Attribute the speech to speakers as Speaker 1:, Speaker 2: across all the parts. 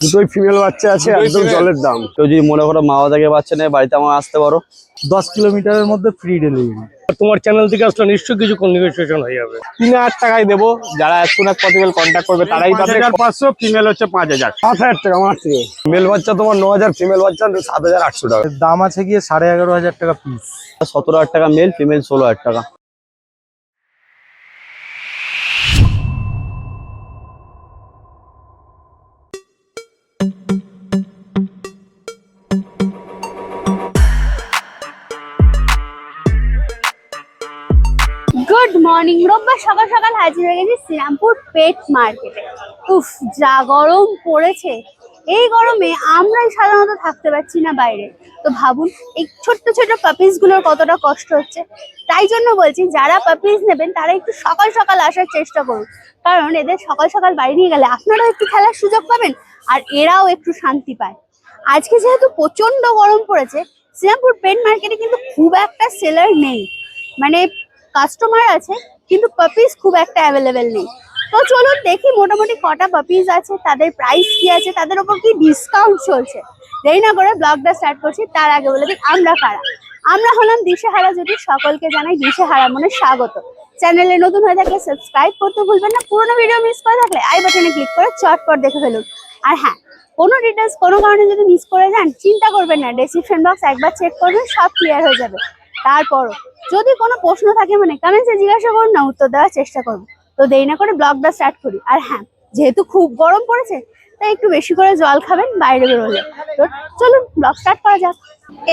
Speaker 1: দুটোই ফিমেল বাচ্চা আছে, একদম জলের দাম।
Speaker 2: কেউ যদি মনে করো মা বাবা থেকে বাচ্চা নেই, বাড়িতে আমার আসতে পারো।
Speaker 3: 10 কিলোমিটারের মধ্যে ফ্রি ডেলিভারি।
Speaker 1: তোমার চ্যানেল থেকে আসলে নিশ্চয়ই কিছু নেগোসিয়েশন হয়ে যাবে।
Speaker 4: 3000 টাকায় দেবো, যারা as soon as possible contact করবে তারাই পাবে।
Speaker 1: 5500, ফিমেল হচ্ছে 5000। 7000 টাকা আমার থেকে। মেল বাচ্চা তোমার 9000, ফিমেল বাচ্চা 7800 টাকা।
Speaker 3: এর দাম আছে গিয়ে 11,500 টাকা পিস।
Speaker 2: 17,000 টাকা মেল, ফিমেল 16,000 টাকা।
Speaker 5: Good morning. রোববার সকাল সকাল হাজির হয়ে গেছি শ্রীরামপুর পেট মার্কেটে। উফ, যা গরম পড়েছে! এই গরমে আমরাই সাধারণত থাকতে পারছি না বাইরে। তো ভাবুন এই ছোট্ট ছোট্ট পাপিস গুলোর কতটা কষ্ট হচ্ছে। তাই জন্য বলছি, যারা পাপিস নেবেন তারা একটু সকাল সকাল আসার চেষ্টা করুন, কারণ এদের সকাল সকাল বাড়ি নিয়ে গেলে আপনারাও একটু খেলার সুযোগ পাবেন আর এরাও একটু শান্তি পায়। আজকে যেহেতু প্রচন্ড গরম পড়েছে, শ্রীরামপুর পেট মার্কেটে কিন্তু খুব একটা সেলার নেই। মানে কাস্টমার আছে কিন্তু পাপিস খুব একটা অ্যাভেলেবেল নেই। তো চলুন দেখি মোটামুটি কটা পাপিস আছে, তাদের প্রাইস কি আছে, তাদের উপর কি ডিসকাউন্ট চলছে। দেরি না করে ব্লগটা স্টার্ট করছি। তার আগে বলে দিই আমরা কারা। আমরা হলাম দিশেহারা জুটি। সকলকে জানাই দিশেহারা মনে স্বাগত। চ্যানেলে নতুন হয়ে থাকলে সাবস্ক্রাইব করতে ভুলবেন না। পুরোনো ভিডিও মিস করে থাকলে আই বাটনে ক্লিক করে চটপট দেখে ফেলুন। আর হ্যাঁ, কোনো ডিটেলস কোনো কারণে যদি মিস করে যান, চিন্তা করবেন না, ডেসক্রিপশন বক্স একবার চেক করবেন, সব ক্লিয়ার হয়ে যাবে। তারপরও যদি কোনো প্রশ্ন থাকে মানে কমেন্টসে জিজ্ঞাসা করুন না, উত্তর দেওয়ার চেষ্টা করবো। তো দেরি না করে ব্লগটা স্টার্ট করি। আর হ্যাঁ, যেহেতু খুব গরম পড়েছে তাই একটু বেশি করে জল খাবেন বাইরে বেরোলে। তো চলুন ব্লগ স্টার্ট করা যাক।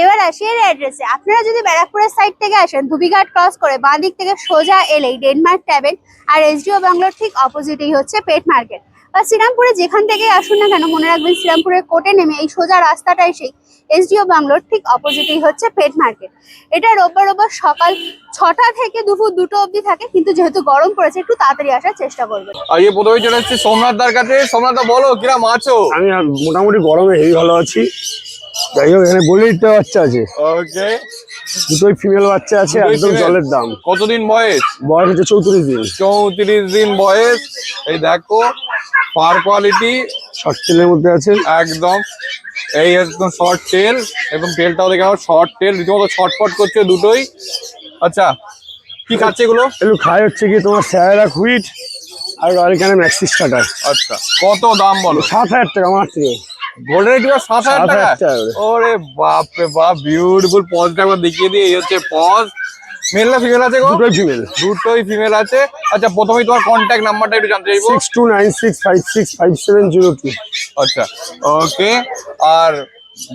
Speaker 5: এবার আসি এর অ্যাড্রেসে। আপনারা যদি ব্যারাকপুরের সাইড থেকে আসেন, ধুবিঘাট ক্রস করে বাঁ দিক থেকে সোজা এলেই ডেনমার্ক ট্যাবেন আর এসডিও বাংলোর ঠিক অপোজিটেই হচ্ছে পেট মার্কেট। বা শ্রীরামপুরে যেখান থেকে আসুন না কেন, মনে রাখবেন শ্রীরামপুরের কোর্টে নেমে এই সোজা রাস্তাটাই সেই এসডিও বাংলোর ঠিক অপোজিটেই হচ্ছে পেট মার্কেট। এটা রোববার সকাল 6টা থেকে দুপুর 2টো অবধি থাকে, কিন্তু যেহেতু গরম পড়েছে একটু তাড়াতাড়ি আসার চেষ্টা করবেন।
Speaker 4: আর এই প্রথমে চলে এসেছি সোমনাথদার কাছে। সোমনাথদা বলো কিরম আছো?
Speaker 1: আমি মোটামুটি গরমে হেভি ভালো আছি। যাই হোক, এখানে বলে দিতে বাচ্চা আছে,
Speaker 4: ওকে,
Speaker 1: দুটোই ফিমেল বাচ্চা আছে, একদম জলের দাম।
Speaker 4: কতদিন বয়স?
Speaker 1: বয়স হচ্ছে 34 দিন।
Speaker 4: 34 দিন বয়স। এই দেখো ফার কোয়ালিটি
Speaker 1: শর্ট টেলের মধ্যে আছে
Speaker 4: একদম। এই একদম শর্ট টেল, একদম টেলটাও দেখে শর্ট টেল, রীতিমতো ছটফট করছে দুটোই। আচ্ছা, কি খাচ্ছে এগুলো?
Speaker 1: এগুলো খায় হচ্ছে কি তোমার স্যারা কুইট আর রয়্যাল ক্যানিন ম্যাক্সি স্টার্টার।
Speaker 4: আচ্ছা, কত দাম বলো?
Speaker 1: 7000 টাকা আমার থেকে।
Speaker 4: গোল্ডেন রিট্রিভার 7000 টাকা?
Speaker 1: 7000 টাকা।
Speaker 4: ওরে বাপ রে বাপ, বিউটিফুল। পজটা একবার দেখিয়ে দিয়ে। এই হচ্ছে পজ। মেল না ফিমেল আছে গো?
Speaker 1: দুটোই ফিমেল।
Speaker 4: দুটোই ফিমেল আছে। আচ্ছা, প্রথমেই তোমার কন্ট্যাক্ট নাম্বারটা একটু জানতে চাইবো।
Speaker 1: 6296565702।
Speaker 4: আচ্ছা, ওকে। আর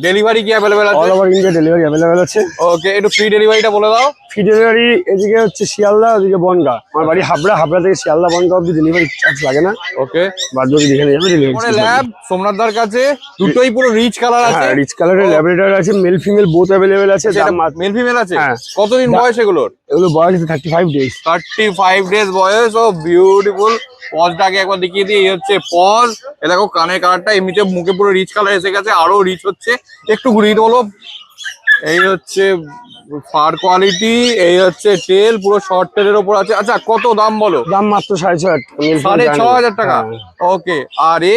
Speaker 4: ডেলিভারি কি অ্যাভেলেবেল
Speaker 1: অল
Speaker 4: আছে?
Speaker 1: ওভার ইন্ডিয়া ডেলিভারি অ্যাভেলেবেল আছে।
Speaker 4: ওকে, একটু ফ্রি ডেলিভারিটা বলে দাও।
Speaker 1: ফ্রি ডেলিভারি এদিকে হচ্ছে শিয়ালদা, ওদিকে বনগা। আমার বাড়ি হাবড়া, হাবড়া থেকে শিয়ালদা বনগা অব্দি ডেলিভারি চার্জ লাগে না।
Speaker 4: ওকে,
Speaker 1: বাদ বাকি যেখানে যাবে ডেলিভারি
Speaker 4: মানে ল্যাব সোমনাথদার কাছে দুটোই পুরো রিচ কালার আছে।
Speaker 1: হ্যাঁ, রিচ কালারের ল্যাবরেটরি আছে, মেল ফিমেল বোথ অ্যাভেলেবেল আছে।
Speaker 4: মেল ফিমেল আছে?
Speaker 1: হ্যাঁ।
Speaker 4: কতদিন বয়স এগুলোর?
Speaker 1: এগুলো বয়স 35 ডেজ।
Speaker 4: 35 ডেজ বয়স। ও বিউটিফুল। পজটাকে একবার দেখিয়ে দিই। এই হচ্ছে পজ। এ দেখো কানের কালারটা, এমনিতে মুখে পুরো রিচ কালার এসে গেছে, আরো রিচ হচ্ছে। একটু ঘুরিয়ে বলো। এই হচ্ছে ফার কোয়ালিটি, এই হচ্ছে টেল, পুরো শর্ট টেলের ওপর আছে। আচ্ছা, কত দাম বলো?
Speaker 1: দাম মাত্র 6,500 টাকা।
Speaker 4: 6,500 টাকা। ওকে। আর এ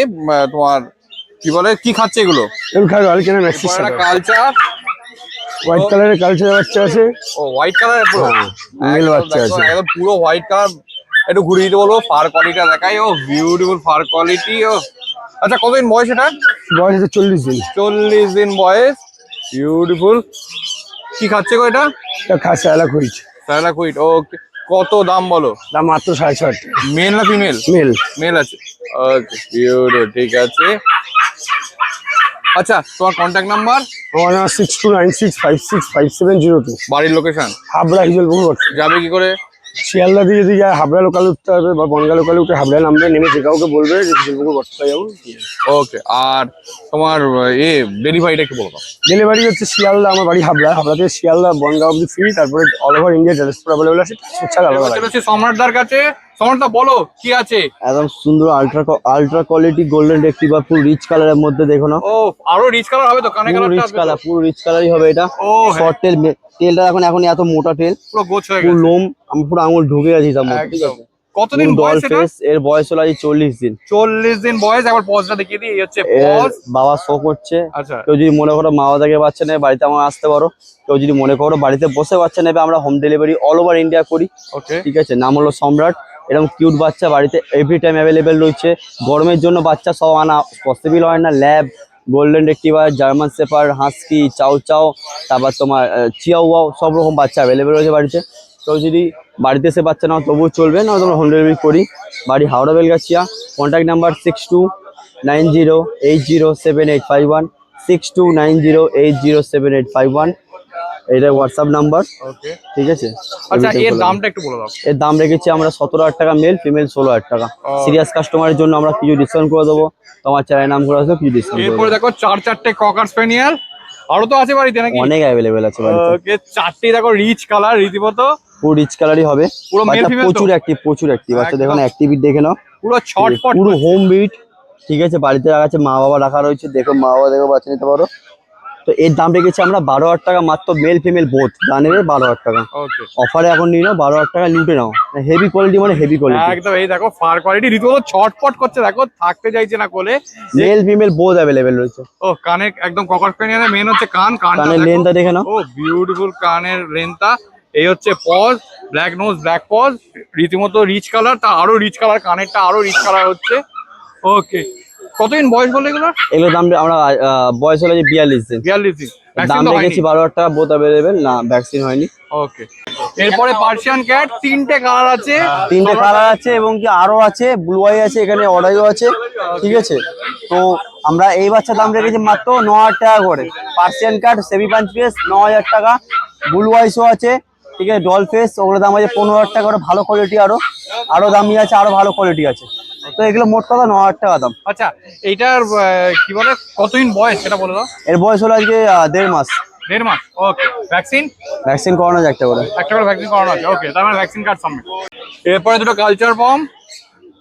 Speaker 4: তোমার কি বলে, কি খাচ্ছে এগুলো?
Speaker 1: এগুলো খাই royal Canin maxi starter.
Speaker 4: Culture
Speaker 1: white কালারের কালচার বাচ্চা আছে।
Speaker 4: ও হোয়াইট কালারের পুরো
Speaker 1: মেল বাচ্চা আছে।
Speaker 4: একদম পুরো হোয়াইট কালার। একটু ঘুরিয়ে দিতে বলো, ফার কোয়ালিটিটা দেখাই। ও বিউটিফুল ফার কোয়ালিটি। ও আচ্ছা, কতদিন বয়স এটা?
Speaker 1: বয়স হচ্ছে 40 দিন।
Speaker 4: 40 দিন বয়স। বিউটিফুল। কি খাচ্ছে গো এটা?
Speaker 1: এটা খাচ্ছে স্যারা কুইট।
Speaker 4: সায়লা কুইট। ওকে, কত দাম বলো?
Speaker 1: দাম মাত্র 6,500 টাকা।
Speaker 4: মেল না ফিমেল?
Speaker 1: মেল।
Speaker 4: মেল আছে। ওকে, বিউটিফুল, ঠিক আছে। আচ্ছা, তোমার কন্ট্যাক্ট নাম্বার?
Speaker 1: আমার নাম 6296565702।
Speaker 4: বাড়ির লোকেশন?
Speaker 1: হাবড়া হিজলপুর।
Speaker 4: যাবে কি করে?
Speaker 1: শিয়ালদা দিয়ে যদি যায় হাবড়া লোকাল উঠতে হবে, বা বনগা লোকাল উঠে হাবড়া নামবে, নেমে যে কাউকে বলবে যে হিজলপুর বর্তমানে যাবো।
Speaker 4: ওকে। আর তোমার ডেলিভারিটা একটু বলো।
Speaker 1: ডেলিভারি হচ্ছে শিয়ালদা, আমার বাড়ি হাবড়া, হাবড়া থেকে শিয়ালদা বনগা অব্দি ফ্রি। তারপরে all over India transport available আছে।
Speaker 4: চলে হচ্ছে সম্রাটদার কাছে। সম্রাটদা বলো কি আছে?
Speaker 2: একদম সুন্দর আল্ট্রা কোয়ালিটি গোল্ডেন রেক্টিভার, পুরো রিচ কালারের মধ্যে দেখো না।
Speaker 4: ও আরো রিচ কালার হবে তো? কানে
Speaker 2: পুরো
Speaker 4: কালারটা
Speaker 2: রিচ কালার, পুরো রিচ কালারই হবে এটা।
Speaker 4: ও
Speaker 2: শর্ট টেলটা এখন এত মোটা টেল,
Speaker 4: পুরো গোছ হয়ে
Speaker 2: পুরো
Speaker 4: গেছে
Speaker 2: লোম, আমি পুরো আঙুল ঢুকে গেছি তার মধ্যে। ঠিক
Speaker 4: একদম।
Speaker 2: আছে,
Speaker 4: কতদিন
Speaker 2: ডল
Speaker 4: বয়স এটা?
Speaker 2: ফেস, এর বয়স হলো আজ 40 দিন।
Speaker 4: 40 দিন বয়স। একবার পজটা দেখিয়ে দিই, এই হচ্ছে
Speaker 2: এর
Speaker 4: পজ।
Speaker 2: বাবা শো করছে।
Speaker 4: আচ্ছা
Speaker 2: কেউ যদি মনে করো মা বাবা থেকে বাচ্চা নেবে বাড়িতে আমার আসতে পারো। কেউ যদি মনে করো বাড়িতে বসে বাচ্চা নেবে, আমরা home delivery all over India করি।
Speaker 4: ওকে।
Speaker 2: ঠিক আছে, নাম হলো সম্রাট। এরকম কিউট বাচ্চা বাড়িতে এভরি টাইম অ্যাভেলেবেল রয়েছে। গরমের জন্য বাচ্চা সব আনা পসিবল হয় না। Lab, golden retriever, German shepherd, husky, চাও চাও, তারপর তোমার চিয়াওয়াও, সব রকম বাচ্চা অ্যাভেলেবেল রয়েছে বাড়িতে। তো যদি বাড়িতে এসে বাচ্চা নাও তবুও চলবে, না তোমরা হোম ডেলিভারি করি। বাড়ি হাওড়া বেলগাছিয়া। Contact number 6290807851, 6290807851। এটা হোয়াটসঅ্যাপ নাম্বার।
Speaker 4: ওকে।
Speaker 2: ঠিক আছে।
Speaker 4: আচ্ছা এর দামটা একটু বলে দাও।
Speaker 2: এর দাম রেখেছি আমরা 17,000 টাকা মেল, ফিমেল 16,000 টাকা। সিরিয়াস কাস্টমারের জন্য আমরা কিছু ডিসকাউন্ট করে দেবো। তোমার চ্যানেল নাম করে আসবে, কিছু ডিসকাউন্ট করে
Speaker 4: এরপরে
Speaker 2: দেবো।
Speaker 4: দেখো 4-4টে ককার স্প্যানিয়াল আরো তো আছে বাড়িতে নাকি?
Speaker 2: অনেক অ্যাভেলেবেল আছে বাড়িতে।
Speaker 4: ওকে, 4টে দেখো রিচ কালার রীতিমতো
Speaker 2: পুরো রিচ কালারই হবে।
Speaker 4: পুরো male
Speaker 2: বাচ্চা
Speaker 4: female তো?
Speaker 2: প্রচুর অ্যাক্টিভ, প্রচুর অ্যাক্টিভ বাচ্চা।
Speaker 4: একদম।
Speaker 2: দেখো না অ্যাক্টিভিটি দেখে নাও,
Speaker 4: পুরো ছটপট
Speaker 2: পুরো হোম বিট। ঠিক আছে, বাড়িতে রাখা মা বাবা রাখা রয়েছে। দেখো মা বাবা দেখো বাচ্চা নিতে পারো। তো এর দাম রেখেছি আমরা 12,000 টাকা মাত্র, মেল ফিমেল বোথ যা নেবে 12,000 টাকা
Speaker 4: ওকে।
Speaker 2: অফারে এখন নিয়ে নাও। 12,000 টাকা লুটে নাও। হেভি কোয়ালিটি মানে হেভি কোয়ালিটি।
Speaker 4: একদম। এই দেখো ফার কোয়ালিটি রীতিমতো ছটপট করছে, দেখো থাকতে চাইছে না কোলে।
Speaker 2: মেল ফিমেল বোথ অ্যাভেলেবেল রয়েছে।
Speaker 4: ও কানে একদম ককার স্প্যানিয়ালের মেন হচ্ছে কানটা
Speaker 2: কানের
Speaker 4: দেখো।
Speaker 2: লেন্থটা দেখে নাও।
Speaker 4: ও বিউটিফুল কানের লেন্থটা। এই হচ্ছে paws, black nose black paws, রীতিমতো রিচ কালার। তা আরো রিচ কালার, কানেরটা আরো রিচ কালার হচ্ছে। ওকে, কতদিন বয়স বলে এগুলো?
Speaker 2: এগুলোর দাম আমরা বয়স হলো যে 42 দিন।
Speaker 4: 42 দিন।
Speaker 2: দাম রেখেছি 12,000 টাকা, বোথ অ্যাভেলেবেল। না ভ্যাকসিন হয়নি।
Speaker 4: ওকে। এরপরে পার্সিয়ান ক্যাট 3টে কালার আছে।
Speaker 2: 3টে কালার আছে এবং কি আরো আছে, ব্লু আই আছে, এখানে অর্ডারও আছে। ঠিক আছে, তো আমরা এই বাচ্চার দাম রেখেছি মাত্র 9,000 টাকা করে। পার্সিয়ান কাট সেমি পাঁচ পিস 9,000 টাকা। ব্লু আইসও আছে। ঠিক আছে, ডল ফেস ওগুলো দাম আছে 15,000 টাকা করে। ভালো কোয়ালিটি আরো দামি আছে, আরো ভালো কোয়ালিটি আছে। তো এগুলো মোট কথা 9,000 টাকা দাম।
Speaker 4: আচ্ছা এইটার কি বলে কতদিন বয়স সেটা বলে দাও।
Speaker 2: এর বয়স হলো আজকে 1.5 মাস।
Speaker 4: 1.5 মাস। ওকে। ভ্যাকসিন?
Speaker 2: ভ্যাকসিন করানো যায় একটা করে।
Speaker 4: একটা করে ভ্যাকসিন করানো আছে। ওকে, তার মানে ভ্যাকসিন কার্ড সাবমিট। এরপরে দুটো কালচার পম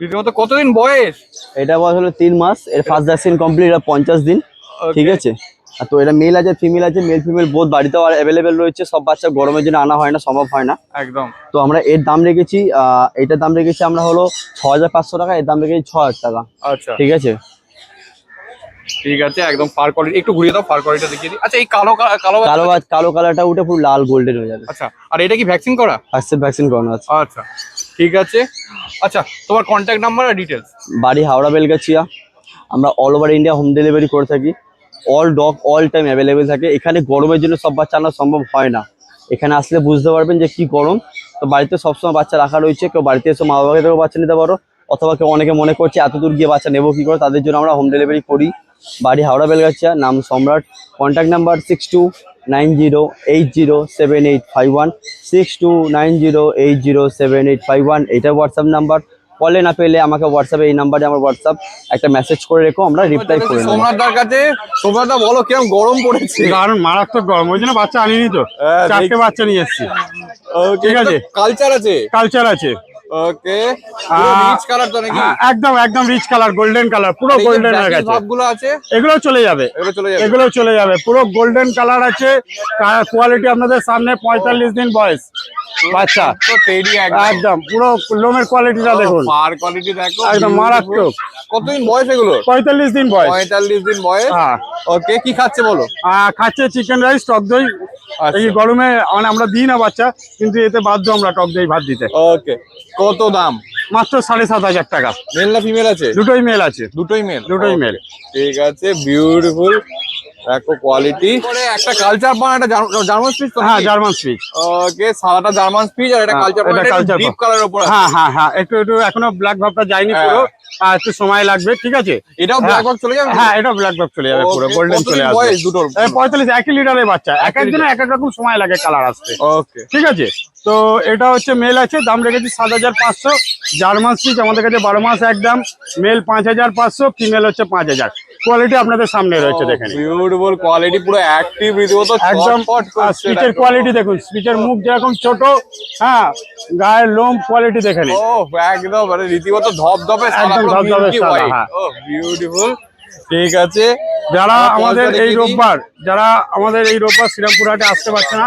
Speaker 4: রীতিমতো কতদিন বয়স?
Speaker 2: এটা বয়স হলো 3 মাস। এর ফার্স্ট ভ্যাকসিন কমপ্লিট, এটা 50 দিন। ঠিক আছে, আর তো এটা মেল আছে ফিমেল আছে, মেল ফিমেল বোথ বাড়িতেও অ্যাভেলেবেল রয়েছে। সব বাচ্চা গরমের জন্য আনা হয় না, সম্ভব হয় না
Speaker 4: একদম।
Speaker 2: তো আমরা এর দাম রেখেছি, এটার দাম রেখেছি আমরা হলো 6,500 টাকা। এর দাম রেখেছি 6,000 টাকা।
Speaker 4: আচ্ছা
Speaker 2: ঠিক আছে,
Speaker 4: ঠিক আছে। একদম ফার কোয়ালিটি একটু ঘুরিয়ে দাও, ফার কোয়ালিটি দেখিয়ে দিই। আচ্ছা এই কালো কালো
Speaker 2: কালো কালারটা উঠে পুরো লাল গোল্ডেন হয়ে যাবে।
Speaker 4: আচ্ছা, আর এটা কি ভ্যাকসিন করা?
Speaker 2: ফার্স্ট ভ্যাকসিন করানো আছে।
Speaker 4: আচ্ছা ঠিক আছে। আচ্ছা তোমার কন্ট্যাক্ট নাম্বার আর ডিটেলস?
Speaker 2: বাড়ি হাওড়া বেলগাছিয়া। আমরা all over India home delivery করে থাকি। All dog all time available থাকে। এখানে গরমের জন্য সব বাচ্চা আনা সম্ভব হয় না। এখানে আসলে বুঝতে পারবেন যে কি গরম। তো বাড়িতে সবসময় বাচ্চা রাখা রয়েছে। কেউ বাড়িতে এসে মা বাবাকে থেকেও বাচ্চা নিতে পারো, অথবা কেউ অনেকে মনে করছে এত দূর গিয়ে বাচ্চা নেবো কি করে, তাদের জন্য আমরা হোম ডেলিভারি করি। বাড়ি হাওড়া বেলগাছিয়া, নাম সম্রাট। Contact number 6290807851, 6290807851। এটা হোয়াটসঅ্যাপ নাম্বার। কলে না পেলে আমাকে হোয়াটসঅ্যাপে এই নাম্বারে আমার হোয়াটসঅ্যাপ একটা মেসেজ করে রেখো, আমরা রিপ্লাই করে নেবো।
Speaker 4: সোমনাথদার কাছে। সোমনাথদা বলো কিরকম গরম পড়েছে?
Speaker 1: কারণ মারাত্মক গরম, ওই জন্য বাচ্চা আনিনি তো। 4টে বাচ্চা নিয়ে এসেছি। ঠিক আছে।
Speaker 4: কালচার আছে?
Speaker 1: কালচার আছে।
Speaker 4: ওকে। রিচ কালার তো নাকি?
Speaker 1: একদম একদম রিচ কালার, গোল্ডেন কালার, পুরো গোল্ডেন হয়ে গেছে।
Speaker 4: সবগুলো আছে?
Speaker 1: এগুলো চলে যাবে,
Speaker 4: এগুলো চলে যাবে?
Speaker 1: এগুলো চলে যাবে। পুরো গোল্ডেন কালার আছে। কোয়ালিটি আপনাদের সামনে 45 দিন বয়স বাচ্চা।
Speaker 4: তো টেডি
Speaker 1: একদম পুরো লোমের কোয়ালিটিটা দেখুন,
Speaker 4: ফার কোয়ালিটি দেখো
Speaker 1: একদম মারাত্মক।
Speaker 4: কতদিন বয়স এগুলো?
Speaker 1: 45 দিন বয়স।
Speaker 4: 45 দিন বয়স।
Speaker 1: হ্যাঁ।
Speaker 4: ওকে, কি খাচ্ছে বলো?
Speaker 1: খাচ্ছে চিকেন রাইস, টক দই। এই গরমে মানে আমরা দিই না বাচ্চা, কিন্তু এতে বাধ্য আমরা টক দই ভাত দিতে।
Speaker 4: ওকে, কত দাম?
Speaker 1: মাত্র 7,500 টাকা।
Speaker 4: মেল না ফিমেল আছে?
Speaker 1: দুটোই মেল আছে।
Speaker 4: দুটোই মেল?
Speaker 1: দুটোই মেল।
Speaker 4: ঠিক আছে, বিউটিফুল দেখো কোয়ালিটি। একটা কালচার পান, একটা জার্মান স্পিচ তো?
Speaker 1: হ্যাঁ, জার্মান স্পিচ।
Speaker 4: ওকে, সাদাটা জার্মান স্পিচ আর এটা কালচার পান, এটা ডিপ কালারের উপর আছে।
Speaker 1: হ্যাঁ হ্যাঁ হ্যাঁ, একটু একটু এখনো ব্ল্যাক ভাবটা যায়নি পুরো, একটু সময় লাগবে। ঠিক আছে,
Speaker 4: এটাও ব্ল্যাক বক্স চলে যাবে?
Speaker 1: হ্যাঁ, এটা ব্ল্যাক ভাব চলে যাবে, পুরো গোল্ডেন চলে আসবে।
Speaker 4: বয়স দুটোর?
Speaker 1: 45, 1 লিটারের বাচ্চা। এক একজনের এক এক রকম সময় লাগে কালার আসতে।
Speaker 4: ওকে,
Speaker 1: ঠিক আছে। তো এটা হচ্ছে মেল আছে, দাম রেখেছি 7,500। জার্মান স্পিচ আমাদের কাছে 12 মাস একদম। মেল 5,500, ফিমেল হচ্ছে 5,000। কোয়ালিটি আপনাদের সামনে রয়েছে দেখেন।
Speaker 4: বিউটিফুল কোয়ালিটি, পুরো অ্যাক্টিভ রীতিমতো
Speaker 1: একদম। স্পিচের কোয়ালিটি দেখুন, স্পিচের মুখ যেরকম ছোট, হ্যাঁ, গায়ের লোম কোয়ালিটি দেখেন।
Speaker 4: ও একদম মানে রীতিমতো ধপধপে সাদা,
Speaker 1: একদম ধপধপে
Speaker 4: মিল্কি
Speaker 1: সাদা,
Speaker 4: হোয়াইট।
Speaker 1: হ্যাঁ।
Speaker 4: ও বিউটিফুল। ঠিক আছে,
Speaker 1: যারা
Speaker 4: আর
Speaker 1: আমাদের
Speaker 4: পজটা
Speaker 1: এই
Speaker 4: দেখিয়ে দিই।
Speaker 1: রোববার শ্রীরামপুর হাটে আসতে পারছে না,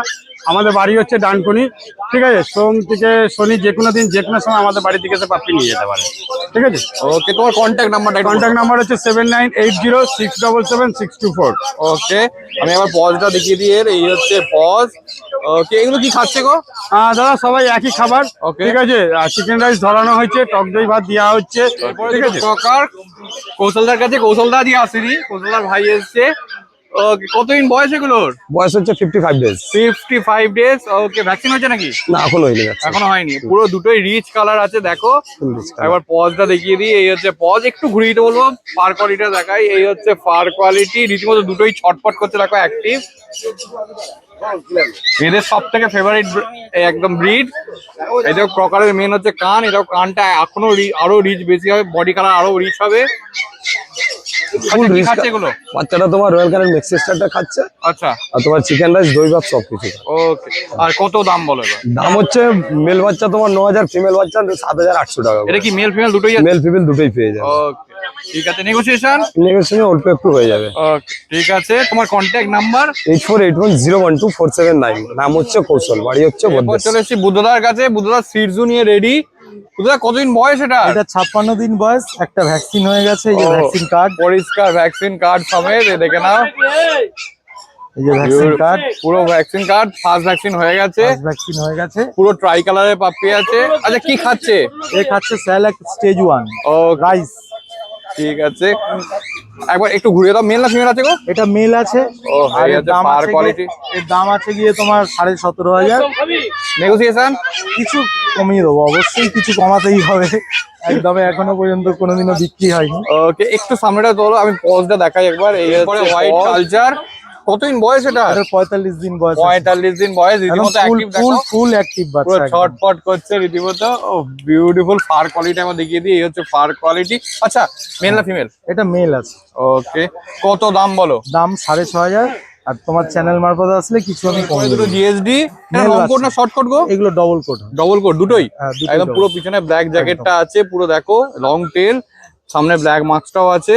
Speaker 1: আমাদের বাড়ি হচ্ছে ডানকুনি, ঠিক আছে? সোম থেকে শনি যে কোনো দিন যে কোনো সময় আমাদের বাড়ি থেকে এসে পাপ্পি নিয়ে যেতে পারে, ঠিক আছে?
Speaker 4: ওকে, তোমার কন্ট্যাক্ট নাম্বারটা
Speaker 1: কন্ট্যাক্ট নাম্বার হচ্ছে 7980677624।
Speaker 4: ওকে, আমি আবার পজটা দেখিয়ে দিই। এই হচ্ছে পজ। ওকে, এগুলো কি খাচ্ছে গো?
Speaker 1: দাদা সবাই একই খাবার,
Speaker 4: Okay.
Speaker 1: ঠিক আছে? চিকেন রাইস ধরানো হয়েছে, টক দই ভাত দেওয়া হচ্ছে, ঠিক আছে?
Speaker 4: প্রকার কৌশলদার কাছে, কৌশলদা দিয়ে আসেনি, কৌশলদার ভাই এসছে। ওকে, কতদিন বয়স এগুলোর?
Speaker 3: বয়স হচ্ছে 55 ডেজ।
Speaker 4: 55 ডেজ। ওকে, ভ্যাকসিন হয়েছে নাকি?
Speaker 3: না, এখনো হয়নি।
Speaker 4: এখনো হয়নি। পুরো দুটোই রিচ কালার আছে, দেখো। একবার পজটা দেখিয়ে দিই। এই হচ্ছে পজ, একটু ঘুরিয়ে দিতে বলবো, ফার কোয়ালিটিটা দেখাই। এই হচ্ছে ফার কোয়ালিটি, রীতিমতো দুটোই ছটফট করছে, দেখো অ্যাক্টিভ। এদের সব থেকে ফেভারিট একদম ব্রিড। এটাও প্রকারের মেন হচ্ছে কান, এটাও কানটা এখনো আরো রিচ বেশি হবে, বডি কালার আরো রিচ হবে। আচ্ছা, কি খাচ্ছে এগুলো?
Speaker 3: বাচ্চাটা তোমার রয়্যাল ক্যানেল মিক্স স্টারটা খাচ্ছে,
Speaker 4: আচ্ছা,
Speaker 3: আর তোমার চিকেন রাইস, দই ভাত সবকিছু।
Speaker 4: ওকে। আর কত দাম বলো এবার?
Speaker 3: দাম হচ্ছে মেল বাচ্চা তোমার 9000, ফিমেল বাচ্চা 7800 টাকা।
Speaker 4: এটা কি মেল ফিমেল দুটোই আছে?
Speaker 3: মেল ফিমেল দুটোই পেয়ে যাবে।
Speaker 4: ওকে, ঠিক আছে। নেগোসিয়েশন
Speaker 3: নেগোসিয়েশন অল্প একটু হয়ে যাবে।
Speaker 4: ওকে, ঠিক আছে। তোমার কন্ট্যাক্ট নাম্বার?
Speaker 3: 8481012479। নাম হচ্ছে কৌশল, বাড়ি হচ্ছে
Speaker 4: এরপর
Speaker 3: বদ্দাস।
Speaker 4: চলে এসেছি বুদ্ধদার কাছে। বুদ্ধদার সিরজু নিয়ে রেডি। বুদ্ধদা, কতদিন বয়স এটা?
Speaker 3: এটা 56 দিন বয়স, একটা ভ্যাকসিন হয়ে গেছে, এই যে
Speaker 4: ও,
Speaker 3: ভ্যাকসিন কার্ড,
Speaker 4: পরিষ্কার ভ্যাকসিন কার্ড সমেত, এই দেখে নাও।
Speaker 3: এই যে ভ্যাকসিন কার্ড,
Speaker 4: পুরো ভ্যাকসিন কার্ড, ফার্স্ট ভ্যাকসিন হয়ে গেছে,
Speaker 3: ভ্যাকসিন হয়ে গেছে।
Speaker 4: পুরো ট্রাই কালারের পাপ্পি আছে। আচ্ছা, কি খাচ্ছে?
Speaker 3: এ খাচ্ছে স্যালাক স্টেজ 1
Speaker 4: ও,
Speaker 3: রাইস।
Speaker 4: ঠিক আছে। একবার একটু ঘুরিয়ে দাও। মেল না ফিমেল আছে গো?
Speaker 3: এটা মেল আছে।
Speaker 4: ও,
Speaker 3: আর
Speaker 4: এই
Speaker 3: এর
Speaker 4: হচ্ছে
Speaker 3: দাম
Speaker 4: ফার
Speaker 3: আছে
Speaker 4: কোয়ালিটি।
Speaker 3: এর দাম আছে গিয়ে তোমার 17500।
Speaker 4: নেগোসিয়েশন?
Speaker 3: কিছু কমিয়ে দেবো, অবশ্যই কিছু কমাতেই হবে। একদমই এখনো পর্যন্ত কোনোদিনও বিক্রি হয়নি।
Speaker 4: ওকে, একটু সামনেটা তোলো, আমি পজটা দেখাই একবার। এই হচ্ছে হোয়াইট কালচার। কতদিন বয়স এটা?
Speaker 3: এটা 45 দিন বয়স।
Speaker 4: 45 দিন বয়স, রীতিমতো অ্যাক্টিভ। দেখো
Speaker 3: ফুল অ্যাক্টিভ
Speaker 4: পুরো
Speaker 3: বাচ্চা।
Speaker 4: ছটফট করছে রীতিমতো। ও, বিউটিফুল ফার কোয়ালিটি আমরা দেখিয়ে দিই। এই হচ্ছে ফার কোয়ালিটি। আচ্ছা, মেল না ফিমেল?
Speaker 3: এটা মেল আছে।
Speaker 4: ওকে, কত দাম বলো?
Speaker 3: দাম 6500। আর তোমার চ্যানেল মারফত আসলে কিছু আমি কম
Speaker 4: দুটো
Speaker 3: দেবো।
Speaker 4: জিএসডি।
Speaker 3: Male
Speaker 4: লং কোট
Speaker 3: আছে।
Speaker 4: না শর্ট কোট গো?
Speaker 3: এগুলো ডবল কোট।
Speaker 4: ডবল কোট দুটোই?
Speaker 3: হ্যাঁ, দুটোই
Speaker 4: একদম
Speaker 3: double।
Speaker 4: পুরো পিছনে ব্ল্যাক জ্যাকেটটা আছে, পুরো দেখো লং টেল, সামনে ব্ল্যাক মাস্কটাও আছে।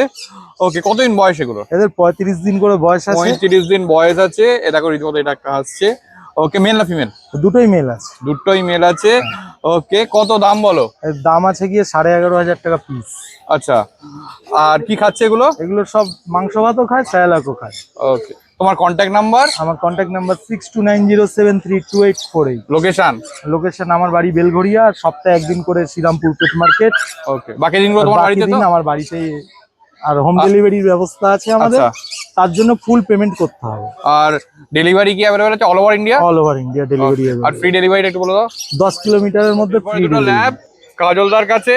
Speaker 4: ওকে, কতদিন বয়স এগুলো?
Speaker 3: এদের 35 দিন করে বয়স আছে।
Speaker 4: 35 দিন বয়স আছে। এ দেখো রীতিমতো এটা একটা আসছে। ওকে, মেল না ফিমেল?
Speaker 3: দুটোই মেল আছে।
Speaker 4: দুটোই মেল আছে। ওকে, কত দাম বলো?
Speaker 3: এর দাম আছে গিয়ে 11500 টাকা পিস।
Speaker 4: আচ্ছা, আর কি খাচ্ছে এগুলো?
Speaker 3: এগুলো সব মাংস ভাতও খায়, স্যালাকও খায়।
Speaker 4: ওকে, তোমার কন্ট্যাক্ট নাম্বার?
Speaker 3: আমার কন্ট্যাক্ট নাম্বার 6290732848।
Speaker 4: লোকেশন?
Speaker 3: লোকেশন আমার বাড়ি বেলঘড়িয়া, আর সপ্তাহে একদিন করে শ্রীরামপুর পেট মার্কেট।
Speaker 4: ওকে, বাকি দিনগুলো তোমার
Speaker 3: বাকি
Speaker 4: বাড়িতে
Speaker 3: দিন
Speaker 4: তো?
Speaker 3: আমার বাড়িতেই। আর হোম ডেলিভারির ব্যবস্থা আছে আমাদের।
Speaker 4: আচ্ছা।
Speaker 3: তার জন্য ফুল পেমেন্ট করতে হবে।
Speaker 4: আর ডেলিভারি কি অ্যাভেলেবল আছে all over India?
Speaker 3: All over India delivery.
Speaker 4: আর ফ্রি ডেলিভারি একটু বলে দাও।
Speaker 3: 10 কিলোমিটারের মধ্যে ফ্রি
Speaker 4: দুটো ল্যাব কাজলদার কাছে।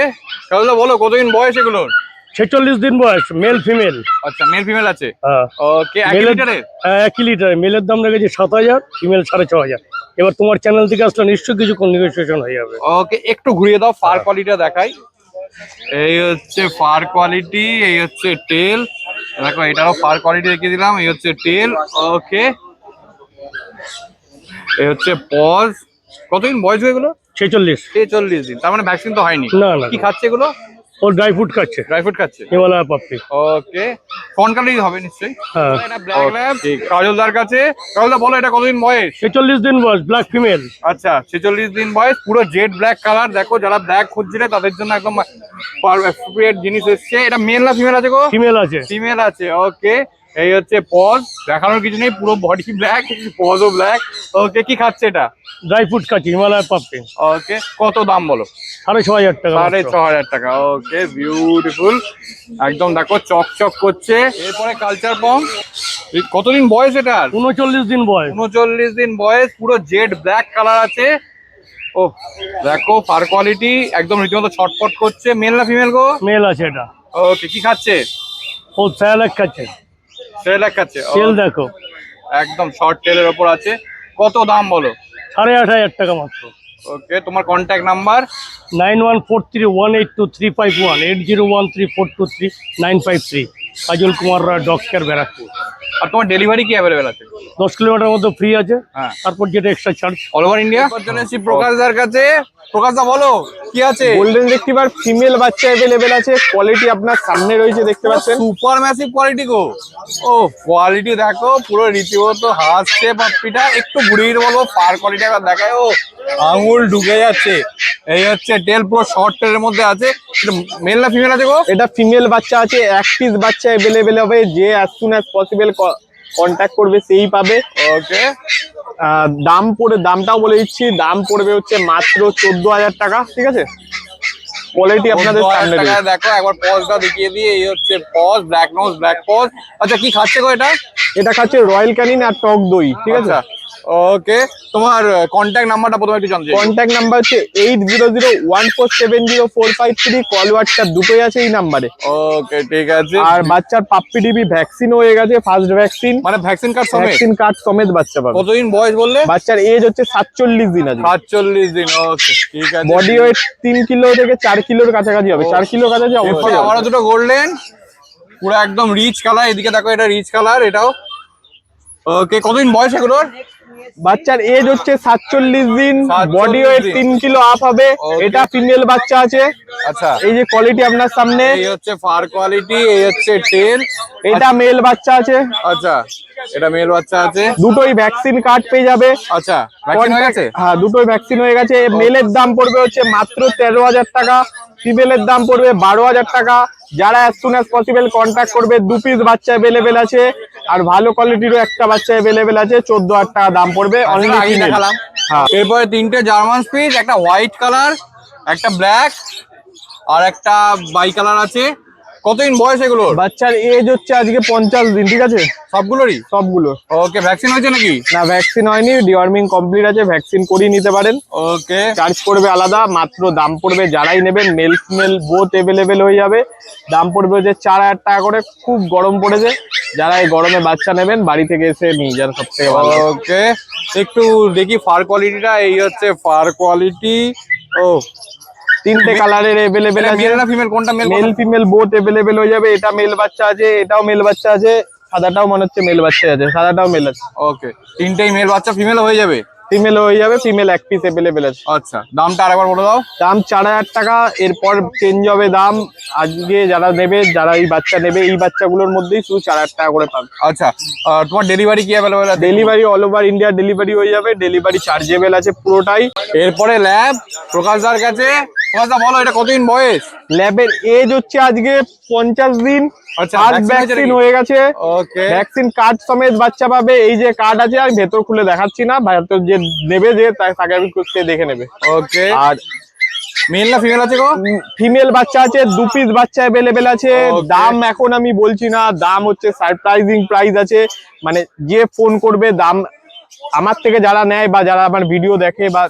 Speaker 4: কাজলদা বলো, কতদিন বয়স এগুলোর?
Speaker 1: 46 দিন বয়স, মেল ফিমেল।
Speaker 4: আচ্ছা, মেল ফিমেল আছে।
Speaker 1: হ্যাঁ,
Speaker 4: ওকে, 1 লিটারে?
Speaker 1: 1 লিটার। মেলের দাম রেখেছি 7000, ফিমেল 6500। এবার তোমার চ্যানেল থেকে আসলে নিশ্চয়ই কিছু নেগোসিয়েশন হয়ে যাবে।
Speaker 4: ওকে, একটু ঘুরিয়ে দাও, ফার কোয়ালিটিটা দেখাই। এই হচ্ছে ফার কোয়ালিটি, এই হচ্ছে টেল। দেখো এটারও ফার কোয়ালিটি দেখিয়ে দিলাম। এই হচ্ছে টেল। ওকে, এই হচ্ছে পজ। কতদিন বয়স হয়ে এগুলো?
Speaker 1: 46।
Speaker 4: 46 দিন। তার মানে ভ্যাকসিন তো হয়নি?
Speaker 1: না, না।
Speaker 4: কি খাচ্ছে এগুলো?
Speaker 1: ও ড্রাই ফ্রুট খাচ্ছে,
Speaker 4: ড্রাই ফ্রুট খাচ্ছে।
Speaker 1: হিমালয় পাপ্পি।
Speaker 4: ওকে, ফোন কালেই হবে নিশ্চয়ই।
Speaker 1: হ্যাঁ,
Speaker 4: এটা ব্ল্যাক ল্যাব কাজলদার কাছে। কাজলদা বলো, এটা কতদিন বয়স?
Speaker 1: 46 দিন বয়স, ব্ল্যাক ফিমেল।
Speaker 4: আচ্ছা, 46 দিন বয়স, পুরো জেড ব্ল্যাক কালার। দেখো, যারা ব্ল্যাক খুঁজছিলে তাদের জন্য একদম অ্যাপ্রোপ্রিয়েট জিনিস এসছে। এটা মেল না ফিমেল আছে গো?
Speaker 1: ফিমেল আছে।
Speaker 4: ফিমেল আছে। ওকে, এই হচ্ছে পজ। দেখানোর কিছু নেই, পুরো বডি ব্ল্যাক, পজও ব্ল্যাক। ওকে, কি খাচ্ছে এটা?
Speaker 1: ড্রাই ফ্রুট খাচ্ছে, হিমালয় পাপ্পি।
Speaker 4: ওকে, কত দাম বলো?
Speaker 1: 6500 টাকা।
Speaker 4: 6500 টাকা। ওকে, বিউটিফুল, একদম দেখো চকচক করছে। এরপরে কালচার পম। কতদিন বয়স এটার?
Speaker 1: 39 দিন বয়স।
Speaker 4: 39 দিন বয়স, পুরো জেড ব্ল্যাক কালার আছে। ও, দেখো ফার কোয়ালিটি একদম রীতিমতো ছটফট করছে। মেল না ফিমেল গো?
Speaker 1: মেল আছে এটা।
Speaker 4: ওকে, কি খাচ্ছে?
Speaker 1: ও স্যালাক খাচ্ছে।
Speaker 4: সেলাক খাচ্ছে।
Speaker 1: তেল দেখো,
Speaker 4: একদম শর্ট টেলের ওপর আছে। কত দাম বলো?
Speaker 1: 8500 টাকা মাত্র।
Speaker 4: ওকে, তোমার কন্ট্যাক্ট নাম্বার?
Speaker 1: 9143182351, 8013423953। কাজল কুমার রায়, ডক্টর ব্যারাকপুর।
Speaker 4: আর তোমার ডেলিভারি কি অ্যাভেলেবেল আছে?
Speaker 1: 10 কিলোমিটার মধ্যে ফ্রি আছে,
Speaker 4: হ্যাঁ।
Speaker 1: তারপর যেটা extra charge.
Speaker 4: All over India. প্রকাশদার কাছে, প্রকাশদা বলো কি আছে?
Speaker 3: গোল্ডেন রিট্রিভার ফিমেল বাচ্চা অ্যাভেলেবেল আছে, কোয়ালিটি আপনার সামনে রয়েছে দেখতে পাচ্ছেন।
Speaker 4: Super massive quality go. ও কোয়ালিটি দেখো, পুরো রীতিমতো হাসছে পাপ্পিটা। একটু ঘুরিয়ে বলবো ফার কোয়ালিটি একবার দেখায়। ও আঙুল ঢুকে যাচ্ছে। এই হচ্ছে টেল, পুরো শর্ট টেলের মধ্যে আছে। মেল না ফিমেল আছে গো?
Speaker 3: এটা ফিমেল বাচ্চা আছে, এক পিস বাচ্চা অ্যাভেলেবেল হবে, যে as soon as possible contact করবে সেই পাবে।
Speaker 4: ওকে,
Speaker 3: দামটাও বলে দিচ্ছি, দাম পড়বে হচ্ছে মাত্র 14,000 টাকা, ঠিক আছে? কোয়ালিটি আপনাদের সামনে রয়েছে।
Speaker 4: দেখো একবার পজটা দেখিয়ে দিয়ে। এই হচ্ছে paws, black nose, black paws. আচ্ছা কি খাচ্ছে গো এটা?
Speaker 3: এটা খাচ্ছে রয়্যাল ক্যানিন আর টক দই, ঠিক আছে?
Speaker 4: ওকে, তোমার কন্ট্যাক্ট নাম্বারটা প্রথমে একটু জানতে চাই।
Speaker 3: কন্ট্যাক্ট নাম্বার হচ্ছে 8001470453, কল হোয়াটসঅ্যাপ দুটোই আছে এই নাম্বারে।
Speaker 4: ওকে ঠিক আছে।
Speaker 3: আর বাচ্চার পাপ্পি ডিবি ভ্যাকসিন হয়ে গেছে, ফার্স্ট ভ্যাকসিন,
Speaker 4: মানে ভ্যাকসিন কার্ড সমেত?
Speaker 3: ভ্যাকসিন কার্ড সমেত বাচ্চা পাবে।
Speaker 4: কতদিন বয়স বললে?
Speaker 3: বাচ্চার এজ হচ্ছে 47 দিন আছে।
Speaker 4: 47 দিন। ওকে ঠিক আছে।
Speaker 3: বডি ওয়েট 3 কিলো থেকে 4 কিলোর কাছাকাছি হবে, 4 কিলো কাছাকাছি
Speaker 4: এরপরে
Speaker 3: অবশ্যই হবে।
Speaker 4: আবারও দুটো গোল্ডেন, পুরো একদম রিচ কালার। এদিকে দেখো, এটা রিচ কালার এটাও। ওকে, কতদিন বয়স এগুলোর?
Speaker 3: বাচ্চার এজ হচ্ছে 47 দিন,
Speaker 4: 47
Speaker 3: বডি ওয়েট
Speaker 4: দিন।
Speaker 3: 3 কিলো আপ হবে।
Speaker 4: Okay.
Speaker 3: এটা ফিমেল বাচ্চা আছে।
Speaker 4: আচ্ছা,
Speaker 3: এই যে কোয়ালিটি আপনার সামনে,
Speaker 4: এই হচ্ছে ফার কোয়ালিটি, এই হচ্ছে টেল।
Speaker 3: এটা মেল বাচ্চা আছে।
Speaker 4: আচ্ছা, এটা মেল বাচ্চা আছে।
Speaker 3: দুটোই ভ্যাকসিন কার্ড পেয়ে যাবে।
Speaker 4: আচ্ছা, ভ্যাকসিন হয়ে গেছে?
Speaker 3: হ্যাঁ, দুটোই ভ্যাকসিন হয়ে গেছে। মেলের দাম পড়বে হচ্ছে মাত্র 13,000 টাকা, ফিমেলের দাম পড়বে 12,000 টাকা। যারা as soon as possible contact করবে, 2 পিস বাচ্চা অ্যাভেলেবেল আছে, আর ভালো কোয়ালিটিরও একটা বাচ্চা অ্যাভেলেবেল আছে। 14,000 টাকা দাম পড়বে অনলি
Speaker 4: আগে
Speaker 3: ফিমেল।
Speaker 4: দেখালাম।
Speaker 3: হ্যাঁ,
Speaker 4: এরপরে তিনটে জার্মান স্পিচ, একটা হোয়াইট কালার, একটা ব্ল্যাক, আর একটা বাই কালার আছে। কতদিন বয়স এগুলো?
Speaker 3: বাচ্চার এজ হচ্ছে আজকে 50 দিন, ঠিক আছে?
Speaker 4: সবগুলোরই?
Speaker 3: সবগুলো।
Speaker 4: ওকে, ভ্যাকসিন হয়েছে নাকি?
Speaker 3: না, ভ্যাকসিন হয়নি, ডিওয়ার্মিং কমপ্লিট আছে, ভ্যাকসিন করিয়ে নিতে পারেন।
Speaker 4: ওকে,
Speaker 3: চার্জ করবে আলাদা, মাত্র দাম পড়বে, যারাই নেবেন মেল ফিমেল বোথ অ্যাভেলেবেল হয়ে যাবে। দাম পড়বে হচ্ছে 4,000 টাকা করে। খুব গরম পড়েছে, যারা এই গরমে বাচ্চা নেবেন বাড়ি থেকে এসে নিয়ে যান, সব থেকে ভালো।
Speaker 4: ওকে, একটু দেখি ফার কোয়ালিটিটা। এই হচ্ছে ফার কোয়ালিটি। ও,
Speaker 3: 3টে কালারের অ্যাভেলেবেল আছে।
Speaker 4: মেল না ফিমেল কোনটা?
Speaker 3: মেল ফিমেল বোথ অ্যাভেলেবেল হয়ে যাবে। এটা মেল বাচ্চা আছে, এটাও মেল বাচ্চা আছে, সাদাটাও মনে হচ্ছে মেল বাচ্চা আছে, সাদাটাও মেল আছে।
Speaker 4: ওকে, তিনটেই মেল বাচ্চা, ফিমেল হয়ে যাবে?
Speaker 3: ফিমেল হয়ে যাবে, ফিমেল এক পিস অ্যাভেলেবেল আছে।
Speaker 4: আচ্ছা, দামটা আরেকবার বলে দাও।
Speaker 3: দাম 4,000 টাকা, এরপর চেঞ্জ হবে দাম। আজকে যারা নেবে, যারা এই বাচ্চা নেবে, এই বাচ্চাগুলোর মধ্যেই শুধু 4,000 টাকা করে পাবে।
Speaker 4: আচ্ছা, তোমার ডেলিভারি কি অ্যাভেলেবেল আছে?
Speaker 3: Delivery all over India delivery হয়ে যাবে, ডেলিভারি চার্জেবল আছে পুরোটাই।
Speaker 4: এরপরে ল্যাব, প্রকাশদার কাছে। প্রকাশদা বলো, এটা কতদিন বয়স?
Speaker 3: ল্যাবের এজ হচ্ছে আজকে 50 দিন।
Speaker 4: আচ্ছা,
Speaker 3: ফার্স্ট
Speaker 4: vaccine হয়েছে
Speaker 3: ভ্যাকসিন
Speaker 4: নাকি?
Speaker 3: হয়ে গেছে,
Speaker 4: ওকে,
Speaker 3: ভ্যাকসিন কার্ড সমেত বাচ্চা পাবে। এই যে কার্ড আছে, আর ভেতর খুলে দেখাচ্ছি না, ভেতর যে নেবে যে তাকে আমি সে দেখে নেবে।
Speaker 4: ওকে।
Speaker 3: আর
Speaker 4: মেল না ফিমেল আছে গো?
Speaker 3: ফিমেল বাচ্চা আছে, 2 পিস বাচ্চা অ্যাভেলেবেল আছে।
Speaker 4: Okay.
Speaker 3: দাম এখন আমি বলছি না, দাম হচ্ছে সারপ্রাইজিং প্রাইস আছে। মানে যে ফোন করবে, দাম আমার থেকে যারা নেয় বা যারা আমার ভিডিও দেখে বা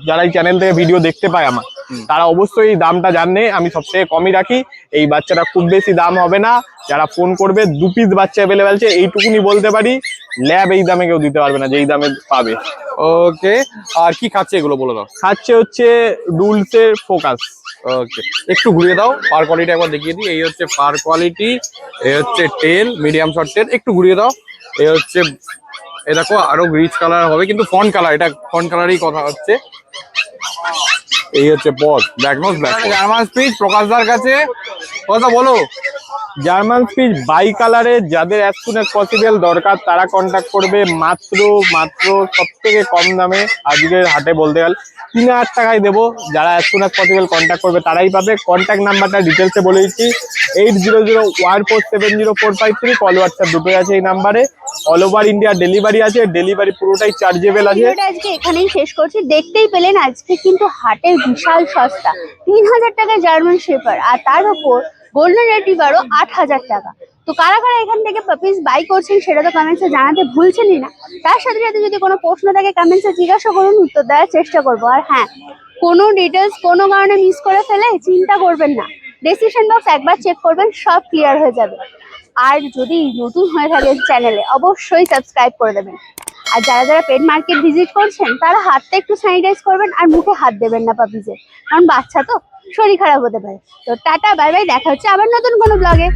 Speaker 3: যারা এই চ্যানেল থেকে ভিডিও দেখতে পায় আমার, তারা অবশ্যই এই দামটা জানে। আমি সবথেকে কমই রাখি। এই বাচ্চাটা খুব বেশি দাম হবে না। যারা ফোন করবে, 2 পিস বাচ্চা অ্যাভেলেবেল আছে, এইটুকুনি বলতে পারি। ল্যাব এই দামে কেউ দিতে পারবে না, যেই দামে পাবে।
Speaker 4: ওকে, আর কি খাচ্ছে এগুলো বলে দাও।
Speaker 3: খাচ্ছে হচ্ছে রুলসের ফোকাস।
Speaker 4: ওকে, একটু ঘুরিয়ে দাও, পার কোয়ালিটি একবার দেখিয়ে দিই। এই হচ্ছে পার কোয়ালিটি, এই হচ্ছে টেল, মিডিয়াম শর্ট টেল। একটু ঘুরিয়ে দাও। এই হচ্ছে, এই দেখো আরো রিচ কালার হবে, কিন্তু ফন্ট কালার, এটা ফন্ট কালারই কথা হচ্ছে। এই হচ্ছে paws, black nose, black German Spitz, প্রকাশদার কাছে। কথা বলো।
Speaker 3: জার্মান স্পিচ বাই কালারের, যাদের অ্যাজ সুন অ্যাজ পসিবল দরকার তারা কন্ট্যাক্ট করবে। মাত্র সব থেকে কম দামে আজকের হাটে বলতে গেলে 3,000 টাকায় দেবো। যারা as soon as possible contact করবে তারাই পাবে। কন্ট্যাক্ট নাম্বারটা ডিটেলসে বলে দিচ্ছি, 8001470453, কল হোয়াটসঅ্যাপ দুটোই আছে এই নাম্বারে। অল ওভার ইন্ডিয়া ডেলিভারি আছে, ডেলিভারি পুরোটাই চার্জেবল আছে।
Speaker 5: ভিডিওটা আজকে এখানেই শেষ করছি। দেখতেই পেলেন আজকে কিন্তু হাটের বিশাল সস্তা, 3,000 টাকা জার্মান শেপার, আর তার উপর গোল্ডেন রিট্রিভারও 8,000 টাকা। তো কারা কারা এখান থেকে পাপিস বাই করছেন সেটা তো কমেন্টসে জানাতে ভুলছেনই না। তার সাথে সাথে যদি কোনো প্রশ্ন থাকে কমেন্টসে জিজ্ঞাসা করুন, উত্তর দেওয়ার চেষ্টা করবো। আর হ্যাঁ, কোনো ডিটেলস কোনো কারণে মিস করে ফেলে চিন্তা করবেন না, ডেসক্রিপশন বক্স একবার চেক করবেন, সব ক্লিয়ার হয়ে যাবে। আর যদি নতুন হয়ে থাকে চ্যানেলে, অবশ্যই সাবস্ক্রাইব করে দেবেন। আর যারা যারা পেট মার্কেট ভিজিট করছেন তারা হাতটা একটু স্যানিটাইজ করবেন, আর মুখে হাত দেবেন না পাপিজের, কারণ বাচ্চা তো শরীর খারাপ হতে পারে। তো টাটা, বাই বাই, দেখা হচ্ছে আবার নতুন কোনো ব্লগে।